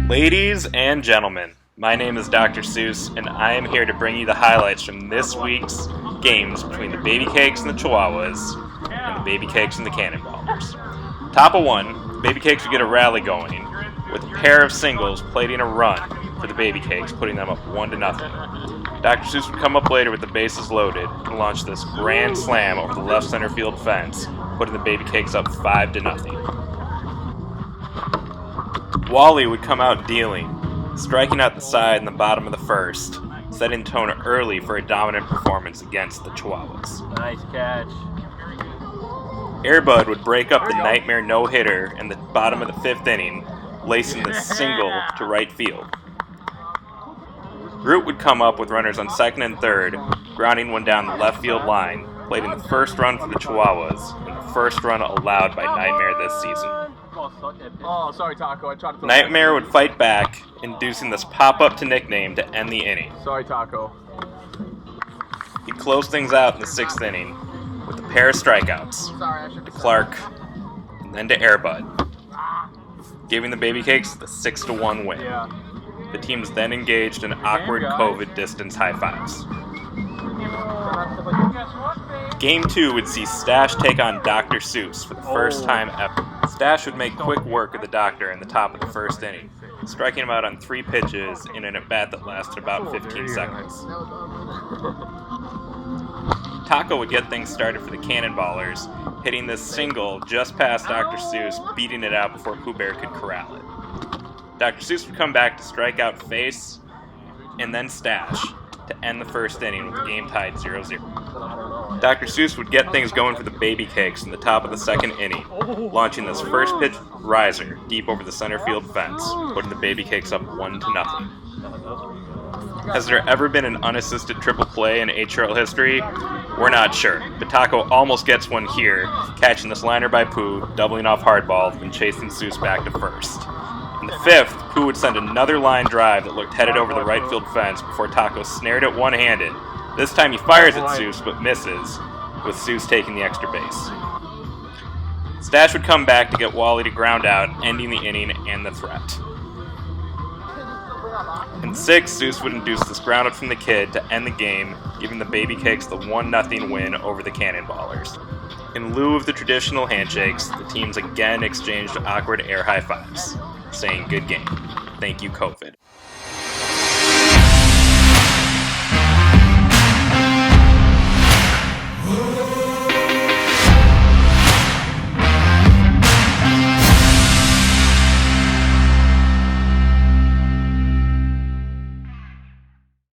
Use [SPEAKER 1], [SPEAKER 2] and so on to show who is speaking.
[SPEAKER 1] Ladies and gentlemen, my name is Dr. Seuss, and I am here to bring you the highlights from this week's games between the Baby Cakes and the Chihuahuas, and the Baby Cakes and the Cannonballers. Top of one, Baby Cakes would get a rally going, with a pair of singles plating a run for the Baby Cakes, putting them up 1-0. Dr. Seuss would come up later with the bases loaded and launch this grand slam over the left center field fence, putting the Baby Cakes up 5-0. Wally would come out dealing, striking out the side in the bottom of the first, setting the tone early for a dominant performance against the Chihuahuas.
[SPEAKER 2] Nice catch.
[SPEAKER 1] Airbud would break up the nightmare no-hitter in the bottom of the fifth inning, lacing the single to right field. Groot would come up with runners on second and third, grounding one down the left field line, plating the first run for the Chihuahuas, and the first run allowed by Nightmare this season.
[SPEAKER 2] Oh, sorry, Taco. I tried to.
[SPEAKER 1] Nightmare would fight back, inducing this pop-up to nickname to end the inning.
[SPEAKER 2] Sorry, Taco.
[SPEAKER 1] He'd close things out in the sixth inning with a pair of strikeouts to Clark and then to Airbud, giving the Baby Cakes the 6-1 win.
[SPEAKER 2] Yeah.
[SPEAKER 1] The teams then engaged in awkward COVID distance high fives. Game 2 would see Stash take on Dr. Seuss for the first time ever. Stash would make quick work of the Doctor in the top of the first inning, striking him out on 3 pitches in an at-bat that lasted about 15 seconds. Taco would get things started for the Cannonballers, hitting this single just past Dr. Seuss, beating it out before Pooh Bear could corral it. Dr. Seuss would come back to strike out Face and then Stash to end the first inning with the game tied 0-0. Dr. Seuss would get things going for the Baby Cakes in the top of the second inning, launching this first pitch riser deep over the center field fence, putting the Baby Cakes up 1-0. Has there ever been an unassisted triple play in HRL history? We're not sure, but Taco almost gets one here, catching this liner by Pooh, doubling off hardball, then chasing Seuss back to first. In the fifth, Pooh would send another line drive that looked headed over the right field fence before Taco snared it one-handed. This time he fires at Seuss, but misses, with Seuss taking the extra base. Stash would come back to get Wally to ground out, ending the inning and the threat. In sixth, Seuss would induce this ground out from the kid to end the game, giving the Baby Cakes the 1-0 win over the Cannonballers. In lieu of the traditional handshakes, the teams again exchanged awkward air high fives, saying good game. Thank you, COVID.